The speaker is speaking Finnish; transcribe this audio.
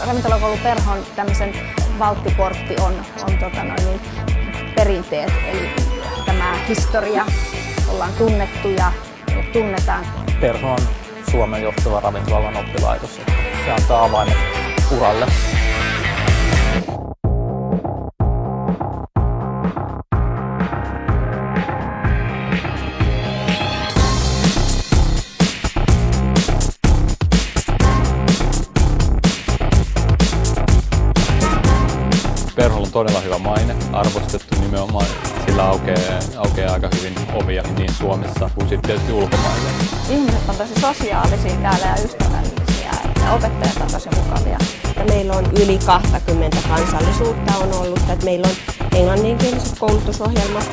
Ravintolakoulu Perhon tämmöisen valttikortti on perinteet, eli tämä historia, ollaan tunnettu ja tunnetaan. Perho on Suomen johtava ravintola-alan oppilaitos. Se antaa avaimet uralle. Perholla on todella hyvä maine, arvostettu nimenomaan. Sillä aukeaa aika hyvin ovia niin Suomessa kuin sitten tietysti ulkomaille. Ihmiset on tosi sosiaalisia täällä ja ystävällisiä, ja opettajat on tosi mukavia. Meillä on yli 20 kansallisuutta on ollut, että meillä on englanninkieliset koulutusohjelmat,